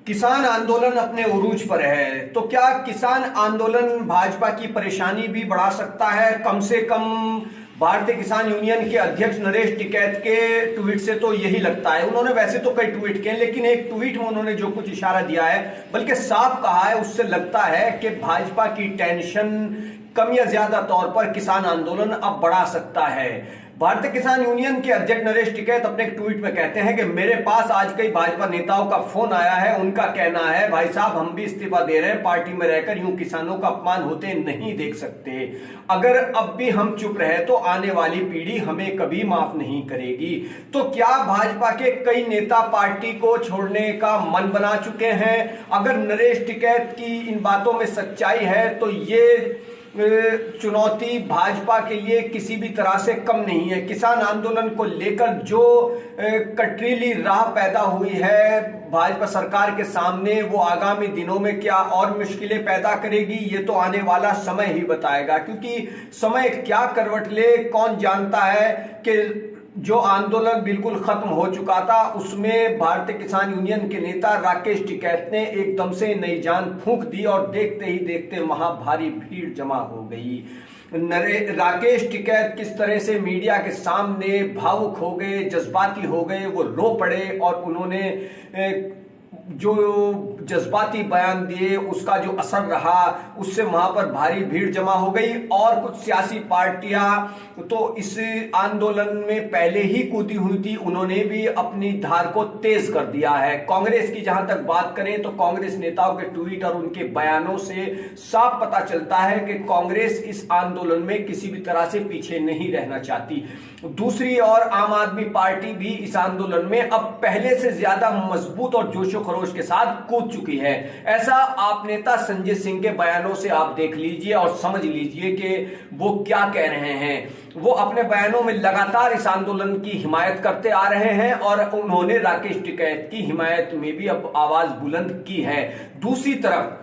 किसान आंदोलन अपने उरूज पर है, तो क्या किसान आंदोलन भाजपा की परेशानी भी बढ़ा सकता है? कम से कम भारतीय किसान यूनियन के अध्यक्ष नरेश टिकैत के ट्वीट से तो यही लगता है। उन्होंने वैसे तो कई ट्वीट किए, लेकिन एक ट्वीट में उन्होंने जो कुछ इशारा दिया है, बल्कि साफ कहा है, उससे लगता है कि भाजपा की टेंशन कम या ज्यादा तौर पर किसान आंदोलन अब बढ़ा सकता है। भारतीय किसान यूनियन के अध्यक्ष नरेश टिकैत अपने एक ट्वीट में कहते हैं कि मेरे पास आज कई भाजपा नेताओं का फोन आया है। उनका कहना है, भाई साहब हम भी इस्तीफा दे रहे हैं, पार्टी में रहकर यूं किसानों का अपमान होते नहीं देख सकते। अगर अब भी हम चुप रहे तो आने वाली पीढ़ी हमें कभी माफ नहीं करेगी। तो क्या भाजपा के कई नेता पार्टी को छोड़ने का मन बना चुके हैं? अगर नरेश टिकैत की इन बातों में सच्चाई है तो ये चुनौती भाजपा के लिए किसी भी तरह से कम नहीं है। किसान आंदोलन को लेकर जो कटरीली राह पैदा हुई है भाजपा सरकार के सामने, वो आगामी दिनों में क्या और मुश्किलें पैदा करेगी, ये तो आने वाला समय ही बताएगा। क्योंकि समय क्या करवट ले कौन जानता है कि जो आंदोलन बिल्कुल खत्म हो चुका था उसमें भारतीय किसान यूनियन के नेता राकेश टिकैत ने एकदम से नई जान फूंक दी और देखते ही देखते वहां भारी भीड़ जमा हो गई। राकेश टिकैत किस तरह से मीडिया के सामने भावुक हो गए, जज्बाती हो गए, वो रो पड़े और उन्होंने जो जज्बाती बयान दिए उसका जो असर रहा उससे वहां पर भारी भीड़ जमा हो गई। और कुछ सियासी पार्टियां तो इस आंदोलन में पहले ही कूदी हुई थी, उन्होंने भी अपनी धार को तेज कर दिया है। कांग्रेस की जहां तक बात करें तो कांग्रेस नेताओं के ट्वीट और उनके बयानों से साफ पता चलता है कि कांग्रेस इस आंदोलन में किसी भी तरह से पीछे नहीं रहना चाहती। दूसरी ओर आम आदमी पार्टी भी इस आंदोलन में अब पहले से ज्यादा मजबूत और जोशो खरोश के साथ कूद चुकी है। ऐसा आप नेता संजय सिंह के बयानों से आप देख लीजिए और समझ लीजिए कि वो क्या कह रहे हैं। वो अपने बयानों में लगातार इस आंदोलन की हिमायत करते आ रहे हैं और उन्होंने राकेश टिकैत की हिमायत में भी अब आवाज बुलंद की है। दूसरी तरफ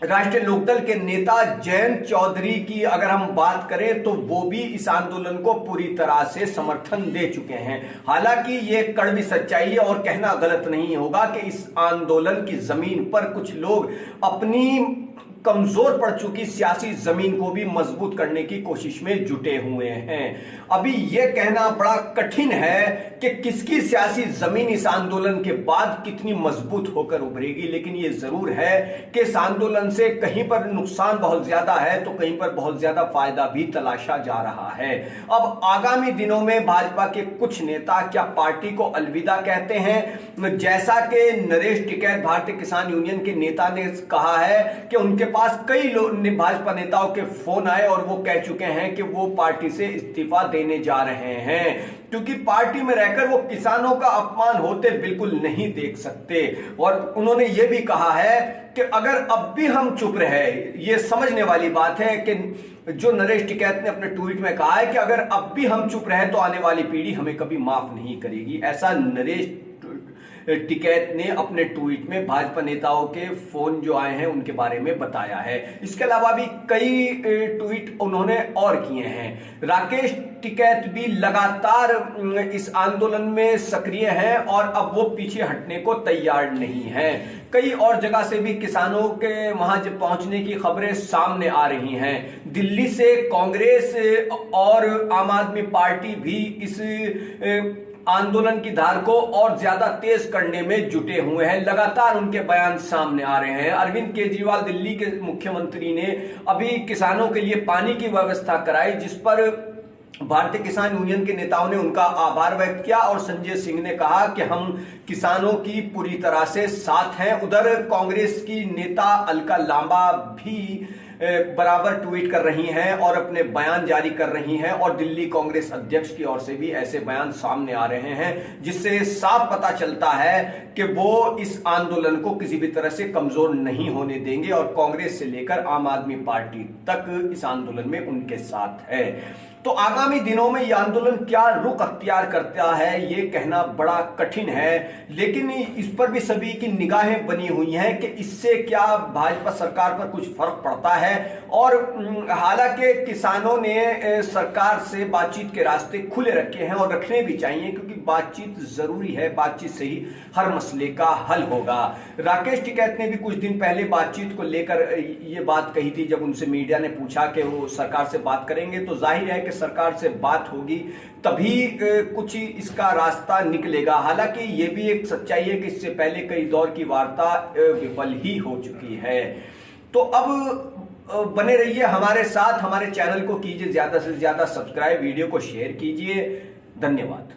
राष्ट्रीय लोकदल के नेता जयंत चौधरी की अगर हम बात करें तो वो भी इस आंदोलन को पूरी तरह से समर्थन दे चुके हैं। हालांकि ये कड़वी सच्चाई है और कहना गलत नहीं होगा कि इस आंदोलन की जमीन पर कुछ लोग अपनी कमजोर पड़ चुकी सियासी जमीन को भी मजबूत करने की कोशिश में जुटे हुए हैं। अभी यह कहना बड़ा कठिन है कि किसकी सियासी जमीन इस आंदोलन के बाद कितनी मजबूत होकर उभरेगी, लेकिन यह जरूर है कि इस आंदोलन से कहीं पर नुकसान बहुत ज्यादा है तो कहीं पर बहुत ज्यादा फायदा भी तलाशा जा रहा है। अब आगामी दिनों में भाजपा के कुछ नेता क्या पार्टी को अलविदा कहते हैं? जैसा कि नरेश टिकैत भारतीय किसान यूनियन के नेता ने कहा है कि उनके पास कई भाजपा नेताओं के फोन आए और वो कह चुके हैं कि वो पार्टी से इस्तीफा देने जा रहे हैं, क्योंकि पार्टी में रहकर वो किसानों का अपमान होते बिल्कुल नहीं देख सकते। और उन्होंने ये भी कहा है कि अगर अब भी हम चुप रहे, ये समझने वाली बात है कि जो नरेश टिकैत ने अपने ट्वीट में कहा है कि अगर अब भी हम चुप रहे तो आने वाली पीढ़ी हमें कभी माफ नहीं करेगी। ऐसा नरेश टिकैत ने अपने ट्वीट में भाजपा नेताओं के फोन जो आए हैं उनके बारे में बताया है। इसके अलावा भी कई ट्वीट उन्होंने और किए हैं। राकेश टिकैत भी लगातार इस आंदोलन में सक्रिय हैं और अब वो पीछे हटने को तैयार नहीं है। कई और जगह से भी किसानों के वहां पहुंचने की खबरें सामने आ रही हैं। दिल्ली से कांग्रेस और आम आदमी पार्टी भी इस आंदोलन की धार को और ज्यादा तेज करने में जुटे हुए हैं। लगातार उनके बयान सामने आ रहे हैं। अरविंद केजरीवाल दिल्ली के मुख्यमंत्री ने अभी किसानों के लिए पानी की व्यवस्था कराई, जिस पर भारतीय किसान यूनियन के नेताओं ने उनका आभार व्यक्त किया और संजय सिंह ने कहा कि हम किसानों की पूरी तरह से साथ हैं। उधर कांग्रेस की नेता अलका लांबा भी बराबर ट्वीट कर रही हैं और अपने बयान जारी कर रही हैं और दिल्ली कांग्रेस अध्यक्ष की ओर से भी ऐसे बयान सामने आ रहे हैं, जिससे साफ पता चलता है कि वो इस आंदोलन को किसी भी तरह से कमजोर नहीं होने देंगे और कांग्रेस से लेकर आम आदमी पार्टी तक इस आंदोलन में उनके साथ है। तो आगामी दिनों में यह आंदोलन क्या रुख अख्तियार करता है ये कहना बड़ा कठिन है, लेकिन इस पर भी सभी की निगाहें बनी हुई हैं कि इससे क्या भाजपा सरकार पर कुछ फर्क पड़ता है। और हालांकि किसानों ने सरकार से बातचीत के रास्ते खुले रखे हैं और रखने भी चाहिए, क्योंकि बातचीत जरूरी है, बातचीत से ही हर मसले का हल होगा। राकेश टिकैत ने भी कुछ दिन पहले बातचीत को लेकर ये बात कही थी, जब उनसे मीडिया ने पूछा कि वो सरकार से बात करेंगे, तो जाहिर है कि सरकार से बात होगी तभी कुछ इसका रास्ता निकलेगा। हालांकि ये भी एक सच्चाई है कि इससे पहले कई दौर की वार्ता विफल ही हो चुकी है। तो अब बने रहिए हमारे साथ, हमारे चैनल को कीजिए ज्यादा से ज्यादा सब्सक्राइब, वीडियो को शेयर कीजिए। धन्यवाद।